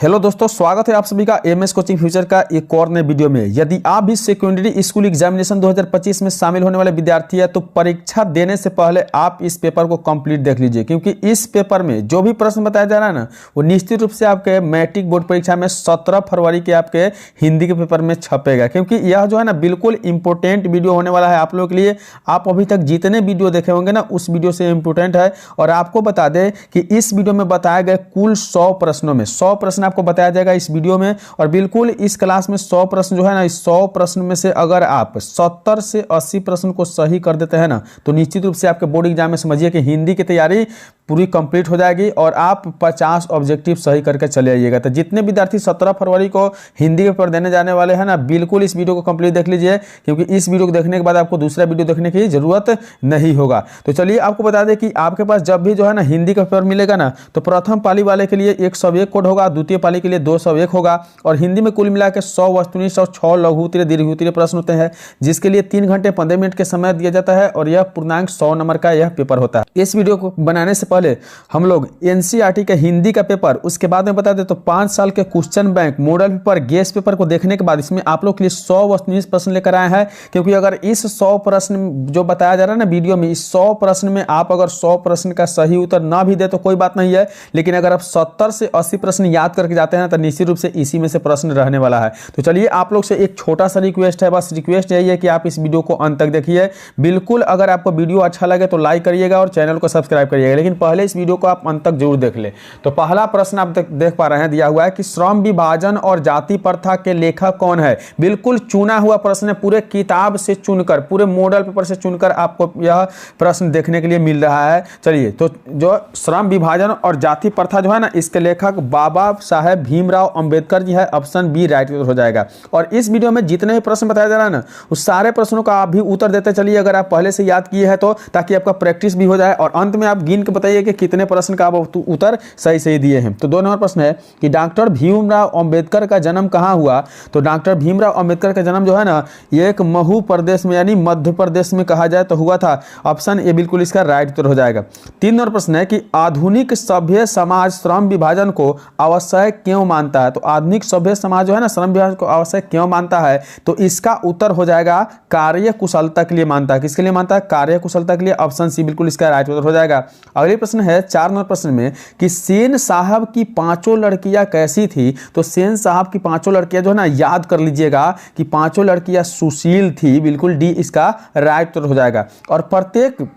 Hello दोस्तों, स्वागत है आप सभी का एमएस कोचिंग फ्यूचर का एक और नए वीडियो में। यदि आप भी सेकेंडरी स्कूल एग्जामिनेशन 2025 में शामिल होने वाले विद्यार्थी हैं तो परीक्षा देने से पहले आप इस पेपर को कंप्लीट देख लीजिए, क्योंकि इस पेपर में जो भी प्रश्न बताया जा रहा है ना, वो निश्चित रूप से आपके मैट्रिक बोर्ड परीक्षा में 17 फरवरी के आपके हिंदी के पेपर में छपेगा। क्योंकि यह जो है ना बिल्कुल इंपॉर्टेंट वीडियो होने वाला है आप लोगों के लिए। आप अभी तक जितने वीडियो देखे होंगे ना, उस वीडियो से इंपॉर्टेंट है। और आपको बता दें कि इस वीडियो में बताए गए कुल 100 प्रश्नों में 100 प्रश्न आपको बताया जाएगा इस वीडियो में। और बिल्कुल इस क्लास में 100 प्रश्न जो है ना, इस 100 प्रश्न में से अगर आप 70 से 80 प्रश्न को सही कर देते हैं ना, तो निश्चित रूप से आपके बोर्ड एग्जाम में समझिए कि हिंदी की तैयारी पूरी कंप्लीट हो जाएगी और आप 50 ऑब्जेक्टिव सही करके चले आइएगा। तो जितने विद्यार्थी 17 फरवरी को हिंदी के पेपर देने जाने वाले हैं ना, बिल्कुल इस वीडियो को कंप्लीट देख लीजिए, क्योंकि इस वीडियो को देखने के बाद आपको दूसरा वीडियो देखने की जरूरत नहीं होगा। तो चलिए आपको बता दें कि आपके पास जब भी जो है ना हिंदी का पेपर मिलेगा ना, तो प्रथम पाली वाले के लिए 101 कोड होगा, द्वितीय पाली के लिए 201 होगा। और हिंदी में कुल मिलाकर 100 वस्तुनिष्ठ और 6 लघु उत्तरीय दीर्घ उत्तरीय प्रश्न होते हैं, जिसके लिए 3 घंटे 15 मिनट के समय दिया जाता है। और यह पूर्णांक 100 नंबर का यह पेपर होता है। इस वीडियो को बनाने से पहले हम लोग एनसीईआरटी के हिंदी का पेपर, उसके बाद में बता दें तो 5 साल के question bank, model paper, guess paper को देखने के बाद इसमें आप लोग के लिए 100 वस्तुनिष्ठ प्रश्न लेकर आए हैं। क्योंकि अगर इस 100 प्रश्न जो बताया जा रहा है ना वीडियो में, इस 100 प्रश्न में आप अगर 100 प्रश्न का सही उत्तर ना भी दे तो कोई बात नहीं है, लेकिन अगर आप 70 से 80 प्रश्न याद करके जाते हैं तो निश्चित रूप से इसी में से प्रश्न रहने वाला है। तो चलिए आप लोग से एक छोटा सा रिक्वेस्ट है, बस रिक्वेस्ट यही है कि आप इस वीडियो को अंत तक देखिए। बिल्कुल अगर आपको वीडियो अच्छा लगे तो लाइक करिएगा और चैनल को सब्सक्राइब करिएगा, लेकिन पहले इस वीडियो को आप अंत तक जरूर देख ले। तो पहला प्रश्न आप देख पा रहे हैं, दिया हुआ है कि श्रम विभाजन और जाति प्रथा के लेखक कौन है। बिल्कुल चुना हुआ प्रश्न है, पूरे किताब से चुनकर, पूरे मॉडल पेपर से चुनकर आपको यह प्रश्न देखने के लिए मिल रहा है। चलिए, तो जो श्रम विभाजन और जाति प्रथा जो है ना, इसके लेखक बाबा साहेब भीमराव अंबेडकर जी है। ऑप्शन बी राइट हो जाएगा। और इस वीडियो में जितने भी प्रश्न बताया जा रहा है ना, उस सारे प्रश्नों का आप भी उत्तर देते चलिए, अगर आप पहले से याद किए हैं तो, ताकि आपका प्रैक्टिस भी हो जाए। और अंत में आप गिन के बताइए कि कितने प्रश्न का आप उत्तर सही दिए हैं। तो 2 नंबर प्रश्न है कि डॉक्टर भीमराव अंबेडकर का जन्म कहाँ हुआ। तो डॉक्टर भीमराव अंबेडकर का जन्म जो है ना, ये एक महू प्रदेश में यानी मध्य प्रदेश में कहा जाए तो हुआ था। ऑप्शन ए बिल्कुल इसका राइट उत्तर हो जाएगा। 3 नंबर प्रश्न है कि आधुनिक सभ्य समाज श्रम विभाजन को आवश्यक क्यों मानता है। तो आधुनिक सभ्य समाज जो है ना, श्रम विभाजन को आवश्यक क्यों मानता है। तो इसका उत्तर हो जाएगा कार्य कुशलता के लिए मानता है। किसके लिए मानता है? कार्य कुशलता के लिए। ऑप्शन सी बिल्कुल इसका राइट उत्तर हो जाएगा। अगले प्रश्न है 4 नंबर प्रश्न में कि सेन साहब की 5 लड़कियां कैसी थी। तो सेन साहब की 5 लड़कियां जो है ना, याद कर लीजिएगा कि 5 लड़कियां सुशील थी। बिल्कुल डी इसका राइट उत्तर हो जाएगा। और प्रत्येक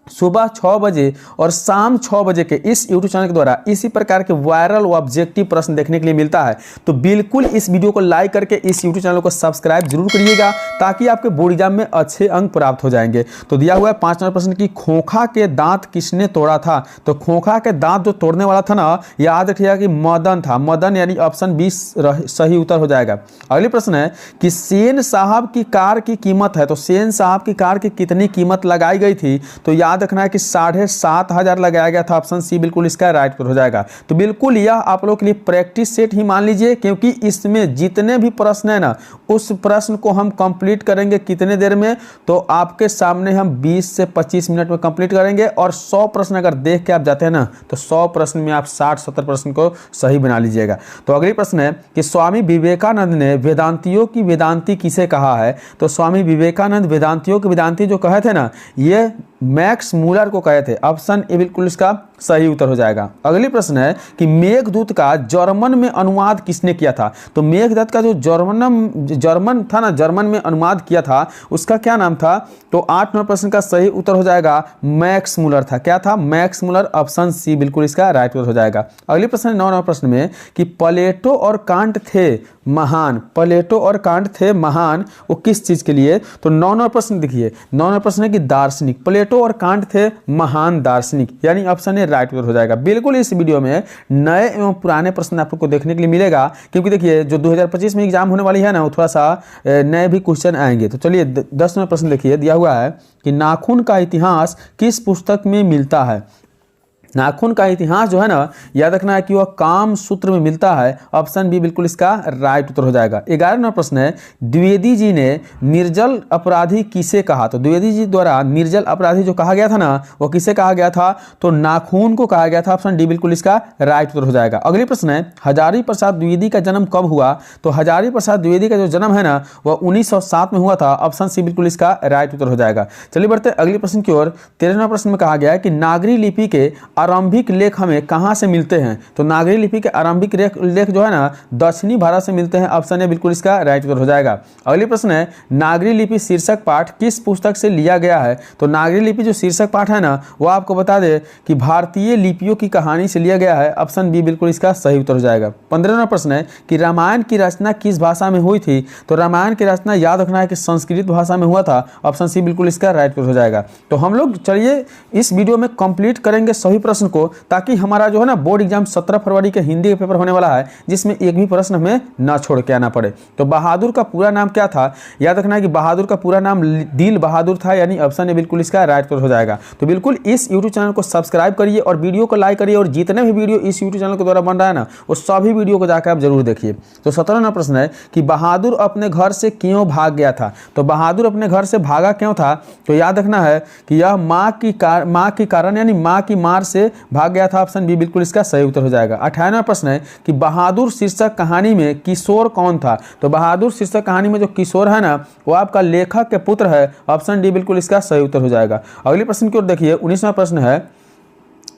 सुबह 6 बजे और शाम 6 बजे के इस यूट्यूब चैनल के द्वारा इसी प्रकार के वायरल ऑब्जेक्टिव प्रश्न देखने के लिए मिलता है। तो बिल्कुल इस वीडियो को लाइक करके इस यूट्यूब चैनल को सब्सक्राइब जरूर करिएगा, ताकि आपके बोर्ड एग्जाम में अच्छे अंक प्राप्त हो जाएंगे। तो दिया हुआ है 5 नंबर प्रश्न की खोखा के दांत किसने तोड़ा था। तो खोखा के दांत जो तोड़ने वाला था ना, याद रखिएगा कि मदन था। मदन यानी ऑप्शन 20 सही उत्तर हो जाएगा। अगले प्रश्न है कि सेन साहब की कार की कीमत है। तो सेन साहब की कार की कितनी कीमत लगाई गई थी। तो याद रखना है कि 7,500 लगाया गया था। ऑप्शन सी बिल्कुल इसका राइट हो जाएगा। तो बिल्कुल यह आप लोग के लिए प्रैक्टिस सेट ही मान लीजिए, क्योंकि इसमें जितने भी प्रश्न है ना, उस प्रश्न को हम कंप्लीट करेंगे कितने देर में। तो आपके सामने हम 20 से 25 मिनट में कंप्लीट करेंगे। और 100 प्रश्न अगर देख के आप जाते हैं ना, तो 100 प्रश्न में आप 60-70 प्रश्न को सही बना लीजिएगा। तो अगली प्रश्न है कि स्वामी विवेकानंद ने वेदांतियों की वेदांती किसे कहा है। तो स्वामी विवेकानंद वेदांतियों के वेदांती जो कहे थे ना, ये मैक्स मूलर को कहे थे। ऑप्शन ए बिल्कुल इसका सही उत्तर हो जाएगा। अगली प्रश्न है कि मेघदूत का जर्मन में अनुवाद किसने किया था। तो मेघदूत का जो जर्मन था ना, जर्मन में अनुवाद किया था, उसका क्या नाम था। तो 8 नंबर प्रश्न का सही उत्तर हो जाएगा मैक्स मूलर था। क्या था? Max Muller. ऑप्शन सी बिल्कुल इसका राइट उत्तर हो जाएगा। अगली प्रश्न है 9 नंबर प्रश्न में कि प्लेटो और कांट थे महान। प्लेटो और कांट थे महान, वो किस चीज के लिए। तो 9 नंबर प्रश्न देखिए, 9 नंबर प्रश्न है कि दार्शनिक। प्लेटो और कांट थे महान दार्शनिक, यानी ऑप्शन ए राइट उत्तर हो जाएगा। बिल्कुल इस वीडियो में नए एवं पुराने प्रश्न आपको देखने के लिए मिलेगा, क्योंकि देखिए जो 2025 में एग्जाम होने वाली है ना, वो थोड़ा सा नए भी क्वेश्चन आएंगे। तो चलिए 10 नंबर प्रश्न देखिए, दिया हुआ है कि नाखून का इतिहास किस पुस्तक में मिलता है। नाखून का इतिहास जो है ना, याद रखना है कि वह काम सूत्र में मिलता है। ऑप्शन बी बिल्कुल इसका राइट उत्तर हो जाएगा। 11वां नंबर प्रश्न है, द्विवेदी जी ने निर्जल अपराधी किसे कहा? तो द्विवेदी जी द्वारा निर्जल अपराधी जो कहा गया था ना, वो किसे कहा गया था? तो नाखून को कहा गया था। ऑप्शन डी बिल्कुल इसका राइट उत्तर हो जाएगा। अगली प्रश्न है, हजारी प्रसाद द्विवेदी का जन्म कब हुआ? तो हजारी प्रसाद द्विवेदी का जो जन्म है ना, वह 1907 में हुआ था। ऑप्शन सी बिल्कुल इसका राइट उत्तर हो जाएगा। चलिए बढ़ते हैं अगले प्रश्न की ओर। 13वां प्रश्न में कहा गया है कि नागरी लिपि के आरंभिक लेख हमें कहां से मिलते हैं? तो नागरी लिपि के आरंभिक लेख जो है ना, दक्षिणी भारत से मिलते हैं। ऑप्शन ए बिल्कुल इसका राइट उत्तर हो जाएगा। अगली प्रश्न है, नागरी लिपि शीर्षक पाठ किस पुस्तक से लिया गया है? तो नागरी लिपि जो शीर्षक पाठ है ना, वो आपको बता दे कि भारतीय लिपियों की कहानी से लिया गया है। ऑप्शन बी बिल्कुल इसका सही उत्तर हो जाएगा। 15वां प्रश्न है कि रामायण की रचना किस भाषा में हुई थी? तो रामायण की रचना याद रखना है कि संस्कृत भाषा में हुआ था। ऑप्शन सी बिल्कुल इसका राइट उत्तर हो जाएगा। तो हम लोग चलिए इस वीडियो में कंप्लीट करेंगे सभी प्रश्न को, ताकि हमारा जो है ना बोर्ड एग्जाम 17 फरवरी के हिंदी का पेपर होने वाला है, जिसमें एक भी प्रश्न हमें ना छोड़ के आना पड़े। तो बहादुर का पूरा नाम क्या था? याद रखना है कि बहादुर का पूरा नाम दिल बहादुर था, यानी ऑप्शन ए बिल्कुल इसका राइट उत्तर हो जाएगा। तो बिल्कुल इस यूट्यूब चैनल को सब्सक्राइब करिए और वीडियो को लाइक करिए, और जितने भी वीडियो इस यूट्यूब चैनल के द्वारा बन रहा है ना, वो सभी वीडियो को जाकर आप जरूर देखिए। तो 17वां प्रश्न है कि बहादुर अपने घर से क्यों भाग गया था? तो बहादुर अपने घर से भागा क्यों था? तो याद रखना है कि यह माँ की कारण यानी माँ की मार से भाग गया था। ऑप्शन बी बिल्कुल इसका सही उत्तर हो जाएगा। 58वां प्रश्न है कि बहादुर शीर्षक कहानी में किशोर कौन था? तो बहादुर शीर्षक कहानी में जो किशोर है ना, वो आपका लेखक के पुत्र है। ऑप्शन डी बिल्कुल इसका सही उत्तर हो जाएगा। अगले प्रश्न की ओर देखिए। 19वां प्रश्न है,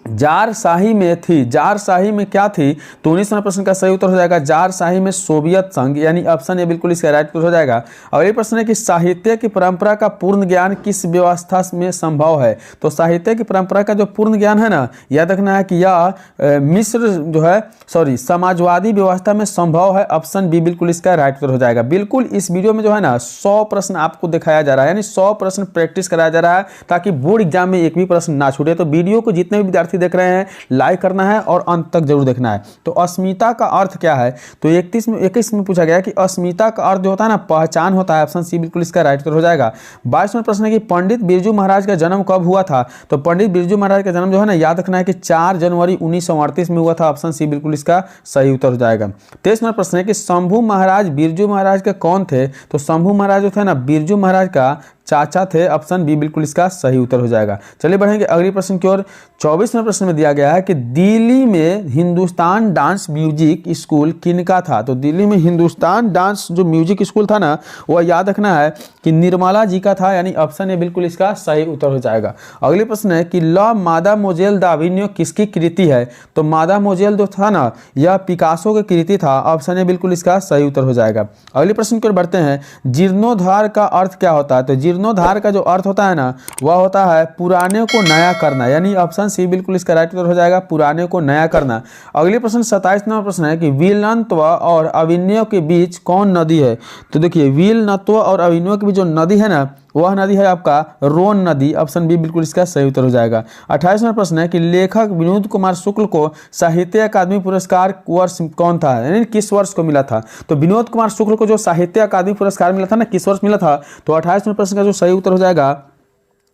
जार शाही में थी, जार शाही में क्या थी? तो 19वां प्रश्न का सही उत्तर हो जाएगा जार शाही में सोवियत संघ, यानी ऑप्शन ए बिल्कुल इसका राइट उत्तर हो जाएगा। अगले प्रश्न है कि साहित्य की परंपरा का पूर्ण ज्ञान किस व्यवस्था में संभव है? तो साहित्य की परंपरा का जो पूर्ण ज्ञान है ना, याद रखना है कि यह मिस्र जो है समाजवादी व्यवस्था में संभव है। ऑप्शन बी बिल्कुल इसका राइट उत्तर हो जाएगा। बिल्कुल इस वीडियो में जो है ना 100 प्रश्न आपको दिखाया जा रहा है, यानी 100 प्रश्न प्रैक्टिस कराया जा रहा है, ताकि बोर्ड एग्जाम में एक भी प्रश्न ना छूटे। तो वीडियो को जितने भी विद्यार्थी देख रहे हैं लाइक करना है और अंत तक जरूर देखना है। तो अस्मिता का अर्थ क्या है? तो 21 में पूछा गया कि अस्मिता का अर्थ जो होता है ना, पहचान होता है। ऑप्शन सी बिल्कुल इसका राइट उत्तर हो जाएगा। 22वां प्रश्न है कि पंडित बिरजू महाराज का जन्म कब हुआ था? तो पंडित बिरजू महाराज का जन्म जो है ना, याद रखना है कि 4 जनवरी 1938 में हुआ था। ऑप्शन सी बिल्कुल इसका सही उत्तर हो जाएगा। 23वां प्रश्न है कि शंभू महाराज बिरजू महाराज के कौन थे? तो शंभू महाराज जो थे ना, बिरजू महाराज का चाचा थे। ऑप्शन बी बिल्कुल इसका सही उत्तर हो जाएगा। चलिए बढ़ेंगे अगले प्रश्न की ओर। 24वें प्रश्न में दिया गया है कि दिल्ली में हिंदुस्तान डांस म्यूजिक स्कूल किनका था? तो दिल्ली में हिंदुस्तान डांस जो म्यूजिक स्कूल था ना, वह याद रखना है कि निर्मला जी का था, यानी ऑप्शन ए बिल्कुल इसका सही उत्तर हो जाएगा। अगले प्रश्न है कि ला मादामोजेल दाविन्यो किसकी कृति है? तो मादामोजेल जो था ना, यह पिकासो की कृति था। ऑप्शन ए बिल्कुल इसका सही उत्तर हो जाएगा। अगले प्रश्न की ओर बढ़ते हैं। जीर्णोद्धार का अर्थ क्या होता है? तो जीर्णोद्धार का जो अर्थ होता है ना, वह होता है पुराने को नया करना, यानी ऑप्शन सी बिल्कुल इसका राइट उत्तर हो जाएगा, पुराने को नया करना। अगले प्रश्न 27वां प्रश्न है कि विलनत्व और अविनय के बीच कौन नदी है? तो देखिए, विलनत्व और अविनय के बीच जो नदी है ना, वह नदी है आपका रोन नदी। ऑप्शन बी बिल्कुल इसका सही उत्तर हो जाएगा। 28वां प्रश्न है कि लेखक विनोद कुमार शुक्ल को साहित्य अकादमी पुरस्कार वर्ष कौन था, यानी किस वर्ष को मिला था? तो विनोद कुमार शुक्ल को जो साहित्य अकादमी पुरस्कार मिला था ना, किस वर्ष मिला था? तो 28वें प्रश्न का जो सही उत्तर हो जाएगा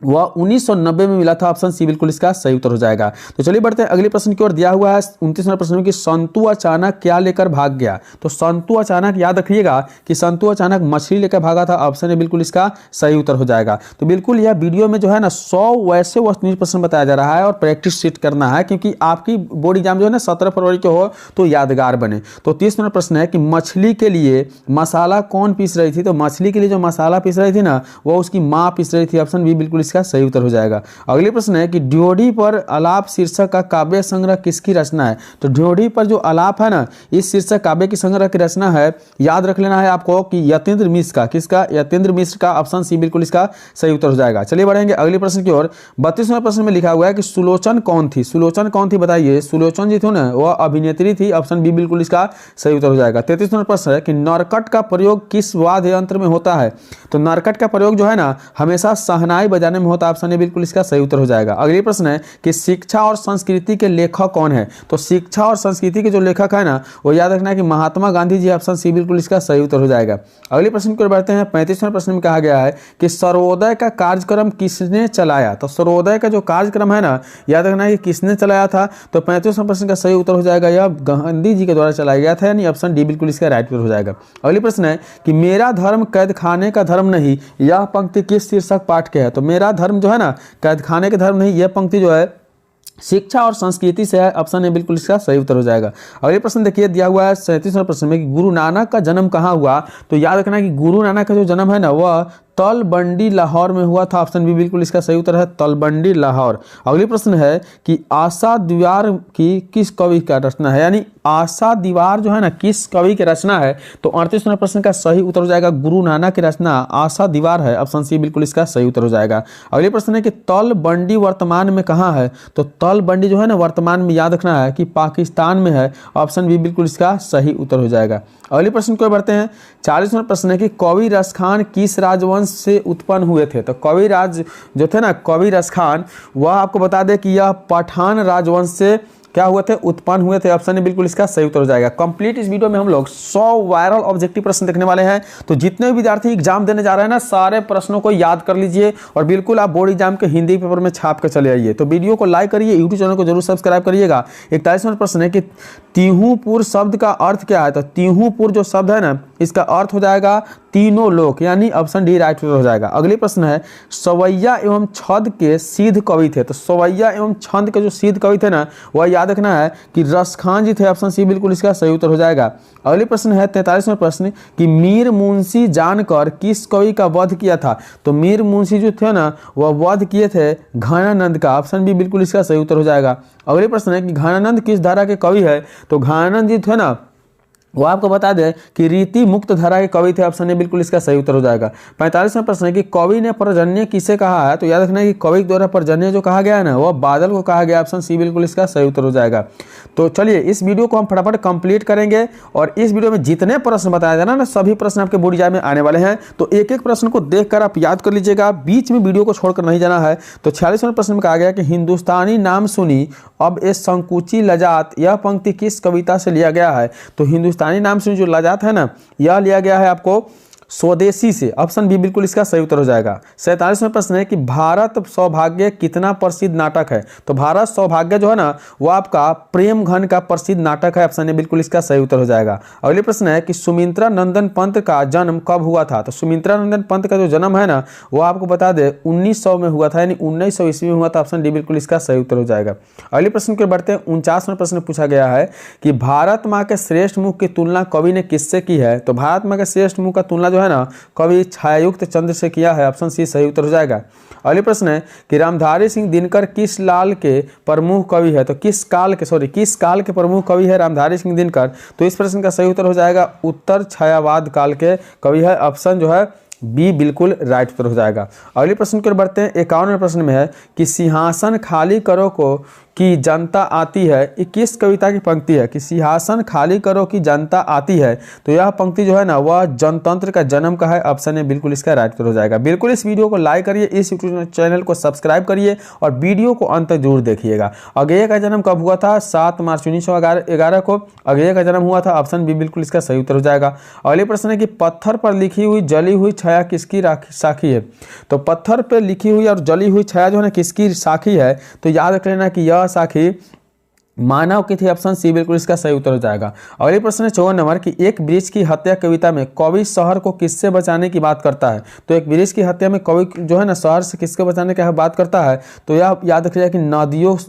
वह 1990 में मिला था। ऑप्शन सी बिल्कुल इसका सही उत्तर हो जाएगा। तो चलिए बढ़ते हैं अगले प्रश्न की ओर। दिया हुआ है 29वां प्रश्न में कि संतु अचानक क्या लेकर भाग गया? तो संतु अचानक याद रखिएगा कि संतु अचानक मछली लेकर भागा था। ऑप्शन ए बिल्कुल इसका सही उत्तर हो जाएगा। तो बिल्कुल यह वीडियो में जो है ना 100 वैसे वस्तुनिष्ठ प्रश्न बताया जा रहा है और प्रैक्टिस सीट करना है, क्योंकि आपकी बोर्ड एग्जाम जो है ना 17 फरवरी को हो तो यादगार बने। तो 30वां प्रश्न है कि मछली के लिए मसाला कौन पीस रही थी? तो मछली के लिए जो मसाला पीस रही थी ना, वो उसकी माँ पीस रही थी। ऑप्शन बी बिल्कुल इसका सही उत्तर हो जाएगा। अगले प्रश्न है कि ड्योढ़ी पर आलाप शीर्षक का काव्य संग्रह किसकी रचना है? तो ड्योढ़ी पर जो आलाप है ना, इस शीर्षक काव्य की संग्रह की रचना है, याद रख लेना है आपको कि यतीन्द्र मिश्र का। किसका? यतीन्द्र मिश्र का। ऑप्शन सी बिल्कुल इसका सही उत्तर हो जाएगा। चलिए बढ़ेंगे अगले प्रश्न की ओर। 32वें प्रश्न में लिखा हुआ है कि सुलोचन कौन थी? सुलोचन कौन थी बताइए? सुलोचन जी थी ना, वह अभिनेत्री थी। ऑप्शन बी बिल्कुल इसका सही उत्तर हो जाएगा। 33वां प्रश्न है कि नरकट का प्रयोग किस वाद्य यंत्र में होता है? तो नरकट का प्रयोग जो है ना, हमेशा शहनाई बजाने में हो तो ऑप्शन ए बिल्कुल इसका सही उत्तर हो जाएगा। अगली प्रश्न है कि शिक्षा और संस्कृति के लेखक कौन है? तो शिक्षा और संस्कृति के जो लेखक है ना, वो याद रखना है कि महात्मा गांधी जी, ऑप्शन सी बिल्कुल इसका सही उत्तर हो जाएगा। अगले प्रश्न की ओर बढ़ते हैं। 35वें प्रश्न में कहा गया है कि सर्वोदय का कार्यक्रम किसने चलाया? तो सर्वोदय का जो कार्यक्रम है ना, याद रखना है कि किसने चलाया था? तो 35वें प्रश्न का सही उत्तर हो जाएगा यह गांधी जी के द्वारा चलाया गया था, यानी ऑप्शन डी बिल्कुल इसका राइट उत्तर हो जाएगा। अगली प्रश्न है कि मेरा धर्म कैद खाने का धर्म नहीं, यह पंक्ति किस शीर्षक पाठ के है? तो मेरा धर्म जो है ना, कैद खाने का धर्म नहीं, यह पंक्ति जो है शिक्षा और संस्कृति से है, ऑप्शन ए बिल्कुल इसका सही उत्तर हो जाएगा। अगले प्रश्न देखिए, दिया हुआ है 37वें प्रश्न में कि गुरु नानक का जन्म कहाँ हुआ? तो याद रखना कि गुरु नानक का जो जन्म है ना, वह तलबंडी लाहौर में हुआ था, ऑप्शन बी बिल्कुल इसका सही उत्तर है तलबंडी लाहौर। अगली प्रश्न है कि आशा दीवार की किस कवि का रचना है? यानी आशा दीवार जो है ना, किस कवि की रचना है? तो 38वें प्रश्न का सही उत्तर हो जाएगा गुरु नानक की रचना आशा दीवार है, ऑप्शन सी बिल्कुल इसका सही उत्तर हो जाएगा। अगले प्रश्न है कि तलबंडी वर्तमान में कहाँ है? तो तलबंडी जो है ना, वर्तमान में याद रखना है कि पाकिस्तान में है, ऑप्शन बी बिल्कुल इसका सही उत्तर हो जाएगा। अगले प्रश्न को बढ़ते हैं। 40वां प्रश्न है कि कवि रसखान किस राजवंश से उत्पन्न हुए थे? तो कवि राज जो थे ना, कवि रसखान, वह आपको बता दें कि यह पठान राजवंश से क्या हुए थे? उत्पन्न हुए थे, ऑप्शन ए बिल्कुल इसका सही उत्तर हो जाएगा। कंप्लीट इस वीडियो में हम लोग 100 वायरल ऑब्जेक्टिव प्रश्न देखने वाले हैं। तो जितने भी विद्यार्थी एग्जाम देने जा रहे हैं ना, सारे प्रश्नों को याद कर लीजिए और बिल्कुल आप बोर्ड एग्जाम के हिंदी पेपर में छाप कर चले आइए। तो वीडियो को लाइक करिए, यूट्यूब चैनल को जरूर सब्सक्राइब करिएगा। 41वां प्रश्न है कि तीहूपुर शब्द का अर्थ क्या है? तो तीहूपुर जो शब्द है ना, इसका अर्थ हो जाएगा तीनों लोक, यानी ऑप्शन डी राइट हो जाएगा। अगले प्रश्न है सवैया एवं छंद के सिद्ध कवि थे? तो सवैया एवं छंद के जो सिद्ध कवि थे ना, वह याद रखना है कि रसखान जी थे, ऑप्शन सी बिल्कुल इसका सही उत्तर हो जाएगा। अगले प्रश्न है 43वां प्रश्न कि मीर मुंशी जानकर किस कवि का वध किया था? तो मीर मुंशी जो थे ना, वह वध किए थे घनानंद का, ऑप्शन बी बिल्कुल इसका सही उत्तर हो जाएगा। अगले प्रश्न है कि घनानंद किस धारा के कवि है? तो घनानंद जी थे ना, वो आपको बता दें कि रीति मुक्त धारा के कवि थे, ऑप्शन ए बिल्कुल इसका सही उत्तर हो जाएगा। 45वां प्रश्न है कि कवि ने पर्जन्य किसे कहा है? तो याद रखना है कि कवि द्वारा पर्जन्य जो कहा गया है ना, वह बादल को कहा गया, ऑप्शन सी बिल्कुल इसका सही उत्तर हो जाएगा। तो चलिए इस वीडियो को हम फटाफट कंप्लीट करेंगे और इस वीडियो में जितने प्रश्न बताया जाना ना, सभी प्रश्न आपके बोर्ड एग्जाम में आने वाले हैं। तो एक एक प्रश्न को देखकर आप याद कर लीजिएगा, बीच में वीडियो को छोड़कर नहीं जाना है। तो 46वां प्रश्न में कहा गया कि हिंदुस्तानी नाम सुनी अब ए संकुची लजात, यह पंक्ति किस कविता से लिया गया है? तो हिंदुस्तानी नाम सुनी जो लजात है ना, यह लिया गया है आपको स्वदेशी से, ऑप्शन बी बिल्कुल इसका सही उत्तर हो जाएगा। 47वां प्रश्न है कि भारत सौभाग्य कितना प्रसिद्ध नाटक है? तो भारत सौभाग्य जो है ना, वो आपका प्रेम घन का प्रसिद्ध नाटक है, ऑप्शन ए बिल्कुल इसका सही उत्तर हो जाएगा। अगले प्रश्न है कि सुमित्रा नंदन पंत का जन्म कब हुआ था? तो सुमित्रा नंदन पंत का जो जन्म है ना, वो आपको बता दे 1900 में हुआ था, यानी 1900 ईस्वी में हुआ था, ऑप्शन डी बिल्कुल इसका सही उत्तर हो जाएगा। अगले प्रश्न के बढ़ते हैं। 49वां प्रश्न पूछा गया है कि भारत माँ के श्रेष्ठ मुख की तुलना कवि ने किससे की है? तो भारत माँ के श्रेष्ठ मुख का तुलना है ना, कवि छायायुक्त चंद्र से किया है, ऑप्शन सी सही उत्तर हो जाएगा। अगले प्रश्न है कि रामधारी सिंह दिनकर किस लाल के प्रमुख कवि है? तो किस काल के प्रमुख कवि है रामधारी सिंह दिनकर? तो इस प्रश्न का सही उत्तर हो जाएगा उत्तर छायावाद काल के कवि है, ऑप्शन जो है बी बिल्कुल राइट उत्तर हो जाएगा। अगले प्रश्न की ओर बढ़ते हैं। 51वें प्रश्न में है कि सिंहासन खाली करो को की जनता आती है, ये किस कविता की पंक्ति है? कि सिंहासन खाली करो की जनता आती है, तो यह पंक्ति जो है ना, वह जनतंत्र का जन्म का है, ऑप्शन ए बिल्कुल इसका राइट उत्तर हो जाएगा। बिल्कुल इस वीडियो को लाइक करिए, इस यूट्यूब चैनल को सब्सक्राइब करिए और वीडियो को अंत तक जरूर देखिएगा। अगेय का जन्म कब हुआ था? 7 मार्च 1911 को अगेय का जन्म हुआ था, ऑप्शन बी बिल्कुल इसका सही उत्तर हो जाएगा। अगले प्रश्न है कि पत्थर पर लिखी हुई जली हुई छाया किसकी साखी है? तो पत्थर पर लिखी हुई और जली हुई छाया जो है ना, किसकी साखी है? तो याद रख लेना कि यह साखी मानव की थी, ऑप्शन सी बिल्कुल इसका सही उत्तर हो जाएगा। अगले प्रश्न है 54 नंबर कि एक वृक्ष की हत्या कविता में कवि शहर को किससे बचाने की बात करता है? तो एक वृक्ष की हत्या में कवि जो है ना, शहर से किसके बचाने की बात करता है? तो यह याद रखिएगा कि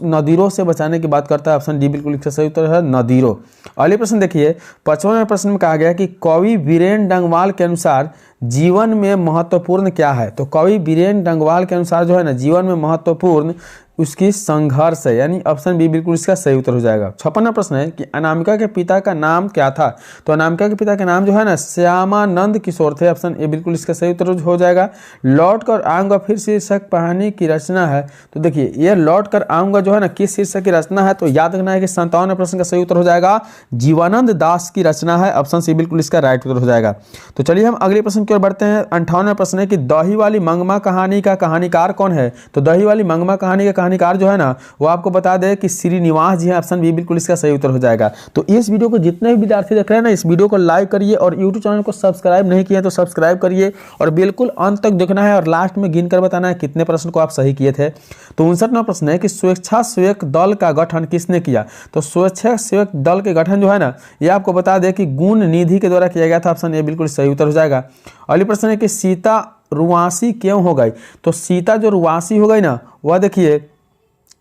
नदीरों से बचाने की बात करता है, ऑप्शन डी बिल्कुल इसका सही उत्तर है नदीरों। अगले प्रश्न देखिए 55वें प्रश्न में कहा गया कि कवि वीरेन डंगवाल के अनुसार जीवन में महत्वपूर्ण क्या है? तो कवि वीरेन डंगवाल के अनुसार जो है ना, जीवन में महत्वपूर्ण उसकी संघर्ष है, यानी ऑप्शन बी बिल्कुल इसका सही उत्तर हो जाएगा। 56वां प्रश्न है कि अनामिका के पिता का नाम क्या था? तो अनामिका के पिता का नाम जो है ना श्यामानंद किशोर थे। ऑप्शन ए बिल्कुल इसका सही उत्तर हो जाएगा। लौट कर आऊंगा फिर शीर्षक कहानी की रचना है। तो देखिए ये लौट कर आऊंगा जो है ना किस शीर्षक की रचना है? तो याद रखना है कि 57वें प्रश्न का सही उत्तर हो जाएगा जीवानंद दास की रचना है। ऑप्शन सी बिल्कुल इसका राइट उत्तर हो जाएगा। तो चलिए हम अगले प्रश्न की ओर बढ़ते हैं। 58वां प्रश्न है कि दही वाली मंगमा कहानी का कहानीकार कौन है? तो दही वाली मंगमा कहानी का कहानीकार जो है ना वो आपको बता दें कि श्रीनिवास जी हैं। ऑप्शन बी बिल्कुल इसका सही उत्तर हो जाएगा। तो इस वीडियो को जितने भी विद्यार्थी देख रहे हैं ना इस वीडियो को लाइक करिए और यूट्यूब चैनल को सब्सक्राइब नहीं किया तो सब्सक्राइब करिए और बिल्कुल अंत तक देखना है और लास्ट में गिनकर बताना है कितने प्रश्न को आप सही किए थे। तो 59वां प्रश्न है कि स्वेच्छासेवक दल का गठन किसने किया? तो स्वेच्छासेवक दल के गठन जो है ना ये आपको बता दें कि गुण निधि के द्वारा किया गया था। ऑप्शन ए बिल्कुल सही उत्तर हो जाएगा। अगली प्रश्न है कि सीता रुआसी क्यों हो गई? तो सीता जो रुआसी हो गई ना वह देखिए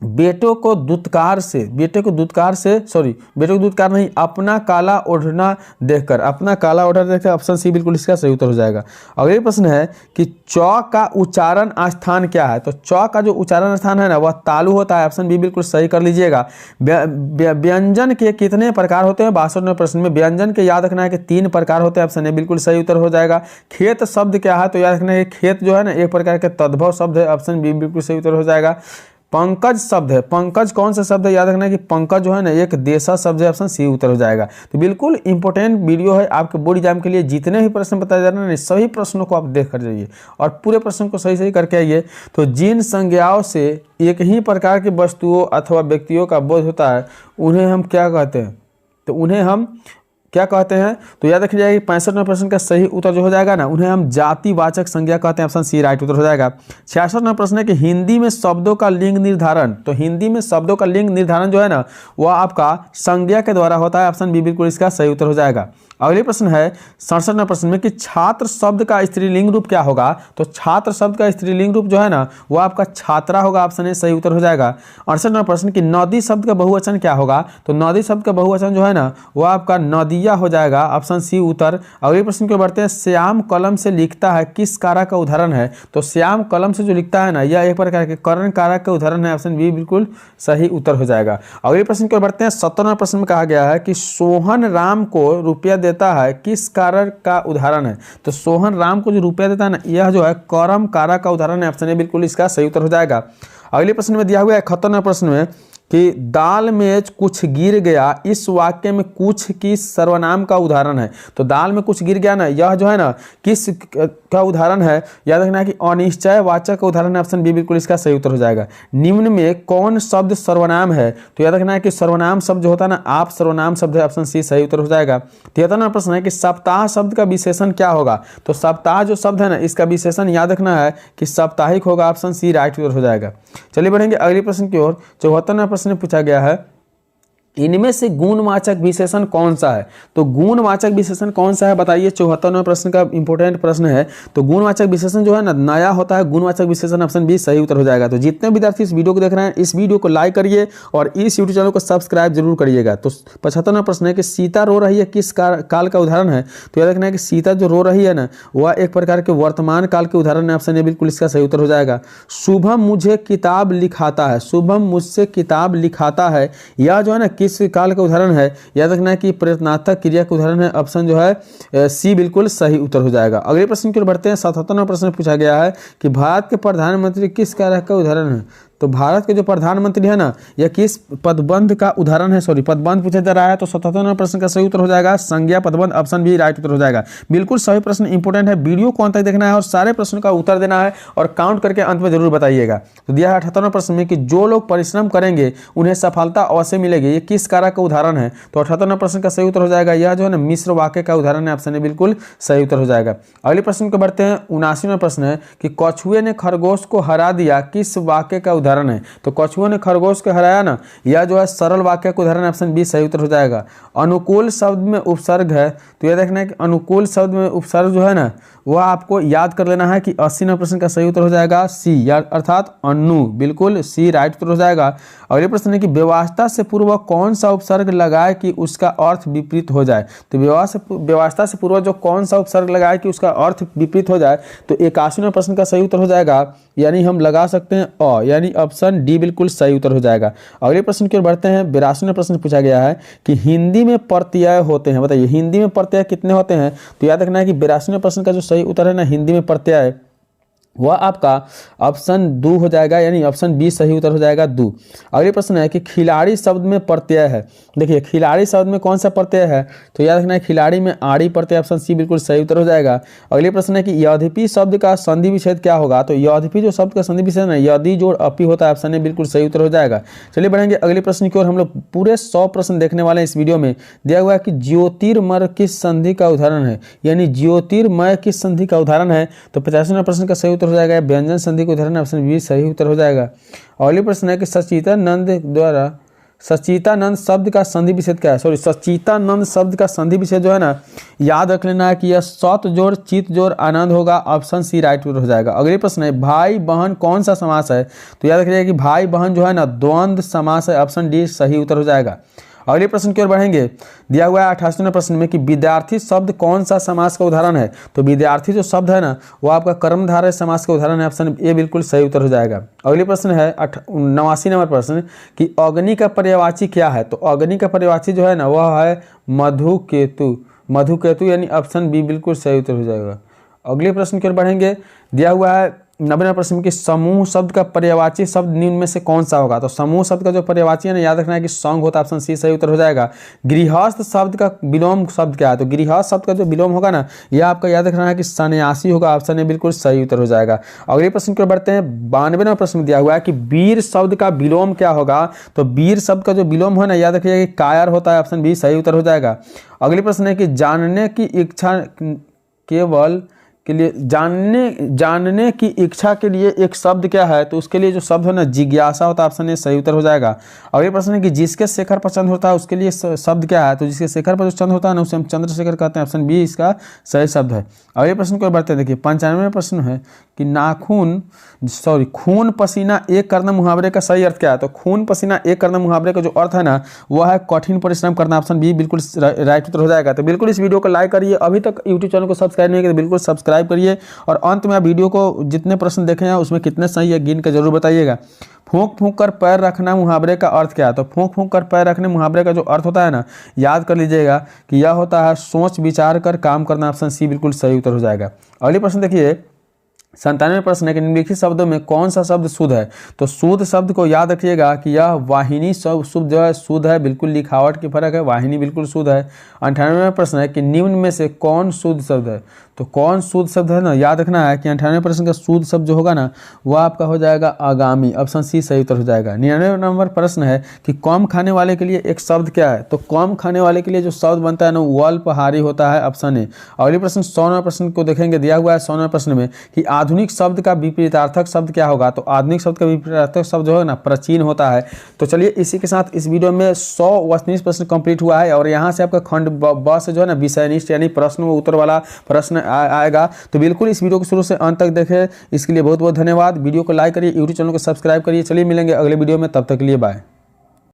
बेटे को दुत्कार नहीं अपना काला ओढ़ना देखकर ऑप्शन सी बिल्कुल इसका सही उत्तर हो जाएगा। अगले प्रश्न है कि चौ का उच्चारण स्थान क्या है? तो चौ का जो उच्चारण स्थान है ना वह तालु होता है। ऑप्शन बी बिल्कुल सही कर लीजिएगा। व्यंजन के कितने प्रकार होते हैं? 62वें प्रश्न में व्यंजन के याद रखना है कि 3 प्रकार होते हैं। ऑप्शन ए बिल्कुल सही उत्तर हो जाएगा। खेत शब्द क्या है? तो याद रखना है कि खेत जो है ना एक प्रकार के तद्भव शब्द है। ऑप्शन बी बिल्कुल सही उत्तर हो जाएगा। पंकज शब्द है, पंकज कौन सा शब्द है? याद रखना है कि पंकज जो है ना एक देशा शब्द है। ऑप्शन सी उत्तर हो जाएगा। तो बिल्कुल इंपॉर्टेंट वीडियो है आपके बोर्ड एग्जाम के लिए। जितने भी प्रश्न बताए जा रहे हैं सभी प्रश्नों को आप देख कर जाइए और पूरे प्रश्न को सही सही करके आइए। तो जिन संज्ञाओं से एक ही प्रकार की वस्तुओं अथवा व्यक्तियों का बोध होता है उन्हें हम क्या कहते हैं? तो उन्हें हम क्या कहते हैं? तो याद रखिए जाएगा 65वें प्रश्न का सही उत्तर जो हो जाएगा ना उन्हें हम जातिवाचक संज्ञा कहते हैं। ऑप्शन सी राइट उत्तर हो जाएगा। 66वां प्रश्न है कि हिंदी में शब्दों का लिंग निर्धारण। तो हिंदी में शब्दों का लिंग निर्धारण जो है ना वह आपका संज्ञा के द्वारा होता है। ऑप्शन बी बिल्कुल इसका सही उत्तर हो जाएगा। अगले प्रश्न है 67वें प्रश्न में कि छात्र शब्द का स्त्रीलिंग रूप क्या होगा? तो छात्र शब्द का स्त्रीलिंग रूप जो है ना वो आपका छात्रा होगा। ऑप्शन ए सही उत्तर हो जाएगा। 68वां प्रश्न कि नदी शब्द का बहुवचन क्या होगा? तो नदी शब्द का बहुवचन जो है ना वो आपका नदिया हो जाएगा। ऑप्शन सी उत्तर। अगले प्रश्न को बढ़ते हैं। श्याम कलम से लिखता है किस कारक का उदाहरण है? तो श्याम कलम से जो लिखता है ना यह एक प्रकार के करण कारक का उदाहरण है। ऑप्शन बी बिल्कुल सही उत्तर हो जाएगा। अगले प्रश्न को बढ़ते हैं। 17वें प्रश्न में कहा गया है कि सोहन राम को रुपया देता है किस कारक का उदाहरण है? तो सोहन राम को जो रुपया देता है ना यह जो है कर्म कारक का उदाहरण है। ऑप्शन ए बिल्कुल इसका सही उत्तर हो जाएगा। अगले प्रश्न में दिया हुआ है 71वें प्रश्न में कि दाल में कुछ गिर गया इस वाक्य में कुछ किस सर्वनाम का उदाहरण है? तो दाल में कुछ गिर गया ना यह जो है ना किस का उदाहरण है? याद रखना है कि अनिश्चय वाचक का उदाहरण है। ऑप्शन बी बिल्कुल इसका सही उत्तर हो जाएगा। निम्न में कौन शब्द सर्वनाम है? तो याद रखना है कि सर्वनाम शब्द जो होता है ना आप सर्वनाम शब्द है। ऑप्शन सी सही उत्तर हो जाएगा। 73वां प्रश्न है कि सप्ताह शब्द का विशेषण क्या होगा? तो सप्ताह जो शब्द है ना इसका विशेषण याद रखना है कि साप्ताहिक होगा। ऑप्शन सी राइट उत्तर हो जाएगा। चलिए बढ़ेंगे अगले प्रश्न की ओर। 74वां प्रश्न पूछा गया है इनमें से गुणवाचक विशेषण कौन सा है? तो गुणवाचक विशेषण कौन सा है बताइए। 74वें प्रश्न का इंपॉर्टेंट प्रश्न है। तो गुणवाचक विशेषण जो है ना नया होता है गुणवाचक विशेषण। ऑप्शन बी सही उत्तर हो जाएगा। तो जितने विद्यार्थी इस वीडियो को देख रहे हैं इस वीडियो को लाइक करिए और इस यूट्यूब चैनल को सब्सक्राइब जरूर करिएगा। तो 75वां प्रश्न है कि सीता रो रही है किस काल का उदाहरण है? तो याद रखना है कि सीता जो रो रही है ना वह एक प्रकार के वर्तमान काल के उदाहरण है। ऑप्शन ए बिल्कुल इसका सही उत्तर हो जाएगा। शुभम मुझे किताब लिखाता है, शुभम मुझसे किताब लिखाता है यह जो है ना किस काल का उदाहरण है? याद रखना है कि प्रयत्नात्मक क्रिया का उदाहरण है। ऑप्शन जो है सी बिल्कुल सही उत्तर हो जाएगा। अगले प्रश्न की ओर बढ़ते हैं। 77वां प्रश्न पूछा गया है कि भारत के प्रधानमंत्री किस कारक का उदाहरण है? तो भारत के जो प्रधानमंत्री है ना यह किस पदबंध का उदाहरण है? पदबंध पूछा जा रहा है। तो 77वां प्रश्न का सही उत्तर हो जाएगा संज्ञा पदबंध। ऑप्शन बी राइट उत्तर हो जाएगा। बिल्कुल सभी प्रश्न इंपॉर्टेंट है। वीडियो को अंत तक देखना है और सारे प्रश्नों का उत्तर देना है और काउंट करके अंत में जरूर बताइएगा। तो दिया है 78वां प्रश्न में कि जो लोग परिश्रम करेंगे उन्हें सफलता अवश्य मिलेगी ये किस कारक का उदाहरण है? तो 78वां प्रश्न का सही उत्तर हो जाएगा यह जो है ना मिश्र वाक्य का उदाहरण है। ऑप्शन ए बिल्कुल सही उत्तर हो जाएगा। अगले प्रश्न को बढ़ते हैं। 79वां प्रश्न है कि कछुए ने खरगोश को हरा दिया किस वाक्य का उदाहरण है? तो कछुए ने खरगोश को हराया ना यह जो है सरल वाक्य का उदाहरण। ऑप्शन बी सही उत्तर हो जाएगा। अनुकूल शब्द में उपसर्ग है तो यह देखना है कि अनुकूल शब्द में उपसर्ग जो है ना वह आपको याद कर लेना है कि 80वां प्रश्न का सही उत्तर हो जाएगा सी अर्थात अनु। बिल्कुल सी राइट उत्तर हो जाएगा। अगले प्रश्न है कि व्यवस्था से पूर्व कौन सा उपसर्ग लगाए कि उसका अर्थ विपरीत हो जाए? तो व्यवस्था से पूर्व जो कौन सा उपसर्ग लगाए कि उसका अर्थ विपरीत हो जाए? तो 81वां प्रश्न का सही उत्तर हो जाएगा यानी हम लगा सकते हैं यानी ऑप्शन डी बिल्कुल सही उत्तर हो जाएगा। अगले प्रश्न की ओर बढ़ते हैं। 82वां प्रश्न पूछा गया है कि हिंदी में प्रत्यय होते हैं, बताइए हिंदी में प्रत्यय कितने होते हैं। तो याद रखना है कि 82वें प्रश्न का जो सही उत्तर है ना हिंदी में प्रत्यय, वह आपका ऑप्शन दो हो जाएगा, यानी ऑप्शन बी सही उत्तर हो जाएगा, दो। अगले प्रश्न है कि खिलाड़ी शब्द में प्रत्यय है। देखिए खिलाड़ी शब्द में कौन सा प्रत्यय है, तो याद रखना है खिलाड़ी में आड़ी प्रत्यय, ऑप्शन सी बिल्कुल सही उत्तर हो जाएगा। अगले प्रश्न है कि यद्यपि शब्द का संधि विच्छेद क्या होगा, तो यद्यपि जो शब्द का संधि विच्छेद है यदि जोड़ अपी होता है, ऑप्शन ए बिल्कुल सही उत्तर हो जाएगा। चलिए बढ़ेंगे अगले प्रश्न की ओर। हम लोग पूरे 100 प्रश्न देखने वाले हैं इस वीडियो में। दिया हुआ है कि ज्योतिर्मय किस संधि का उदाहरण है, यानी ज्योतिर्मय किस संधि का उदाहरण है। तो 85वां प्रश्न का सही उत्तर हो जाएगा व्यंजन संधि का उदाहरण, ऑप्शन बी सही उत्तर हो जाएगा। अगले प्रश्न है कि सचितानंद शब्द का संधि विच्छेद क्या है। सचितानंद शब्द का संधि विच्छेद जो है ना, याद रख लेना है कि यह सत जोड़ चित जोड़ आनंद होगा, ऑप्शन सी राइट उत्तर हो जाएगा। अगले प्रश्न है भाई बहन कौन सा समास है, तो याद रखिएगा कि भाई बहन जो है ना द्वंद्व समास है, ऑप्शन डी सही उत्तर हो जाएगा। अगले प्रश्न की ओर बढ़ेंगे। दिया हुआ है 88वें प्रश्न में कि विद्यार्थी शब्द कौन सा समास का उदाहरण है। तो विद्यार्थी जो शब्द है ना वो आपका कर्मधारय समास का उदाहरण है, ऑप्शन ए बिल्कुल सही उत्तर हो जाएगा। अगले प्रश्न है 89 नंबर प्रश्न कि अग्नि का पर्यायवाची क्या है। तो अग्नि का पर्यायवाची जो है ना वह है मधुकेतु, मधुकेतु यानी ऑप्शन बी बिल्कुल सही उत्तर हो जाएगा। अगले प्रश्न की ओर बढ़ेंगे। दिया हुआ है 90वें प्रश्न की समूह शब्द का पर्यायवाची शब्द निम्न में से कौन सा होगा। तो समूह शब्द का जो पर्यायवाची है ना याद रखना है कि संग होता है, ऑप्शन सी सही उत्तर हो जाएगा। गृहस्थ शब्द का विलोम शब्द क्या है, तो गृहस्थ शब्द का जो विलोम होगा ना यह आपका याद रखना है कि सन्यासी होगा, ऑप्शन ए बिल्कुल सही उत्तर हो जाएगा। अगले प्रश्न की ओर बढ़ते हैं। 92वां प्रश्न दिया हुआ है कि वीर शब्द का विलोम क्या होगा। तो वीर शब्द का जो विलोम है ना याद रखिएगा कि कायर होता है, ऑप्शन बी सही उत्तर हो जाएगा। अगले प्रश्न है कि जानने की इच्छा केवल के लिए जानने की इच्छा के लिए एक शब्द क्या है, तो उसके लिए जो शब्द है ना जिज्ञासा होता है, ऑप्शन ए सही उत्तर हो जाएगा। अगले प्रश्न है कि जिसके शेखर पसंद होता है उसके लिए शब्द क्या है, तो जिसके शेखर पर चंद होता है ना उसे हम चंद्रशेखर कहते हैं, ऑप्शन बी इसका सही शब्द है। अगले प्रश्न को बढ़ते हैं। देखिए 95वां प्रश्न है कि खून पसीना एक करना मुहावरे का सही अर्थ क्या है। तो खून पसीना एक करना मुहावरे का जो अर्थ है ना वह है कठिन परिश्रम करना, ऑप्शन बी बिल्कुल राइट उत्तर हो जाएगा। तो बिल्कुल इस वीडियो को लाइक करिए, अभी तक यूट्यूब चैनल को सब्सक्राइब नहीं किया तो बिल्कुल सब्सक्राइब करिए, और अंत में आप वीडियो को जितने प्रश्न देखे हैं उसमें कितने सही है गिन के जरूर बताइएगा। फूंक फूंक कर पैर रखना मुहावरे का अर्थ क्या है। तो फूंक फूंक कर पैर रखने मुहावरे का जो अर्थ होता है ना याद कर लीजिएगा कि यह होता है सोच विचार कर काम करना, ऑप्शन सी बिल्कुल सही उत्तर हो जाएगा। अगले प्रश्न देखिए 97वें प्रश्न है कि निम्नलिखित शब्दों में कौन सा शब्द शुद्ध है। तो शुद्ध शब्द को याद रखिएगा कि यह वाहिनी शब्द जो है शुद्ध है, बिल्कुल लिखावट की फर्क है, वाहिनी बिल्कुल शुद्ध है। 98वां प्रश्न है कि निम्न में से कौन शुद्ध शब्द है। तो कौन शुद्ध शब्द है ना याद रखना है कि 98वें प्रश्न का शुद्ध शब्द जो होगा ना वह आपका हो जाएगा आगामी, ऑप्शन सी सही उत्तर हो जाएगा। 99 नंबर प्रश्न है कि कम खाने वाले के लिए एक शब्द क्या है। तो कम खाने वाले के लिए जो शब्द बनता है ना वो अल्पहारी होता है, ऑप्शन ए। अगले प्रश्न 100वें प्रश्न को देखेंगे। दिया हुआ है 100वें प्रश्न में कि आधुनिक शब्द का विपरीतार्थक शब्द क्या होगा। तो आधुनिक शब्द का विपरीतार्थक शब्द जो है ना प्राचीन होता है। तो चलिए इसी के साथ इस वीडियो में 100 प्रश्न कंप्लीट हुआ है, और यहाँ से आपका खंड ब से जो है ना विषयनिष्ठ यानी प्रश्न व उत्तर वाला प्रश्न आएगा। तो बिल्कुल इस वीडियो को शुरू से अंत तक देखें, इसके लिए बहुत बहुत धन्यवाद। वीडियो को लाइक करिए, यूट्यूब चैनल को सब्सक्राइब करिए। चलिए मिलेंगे अगले वीडियो में, तब तक के लिए बाय।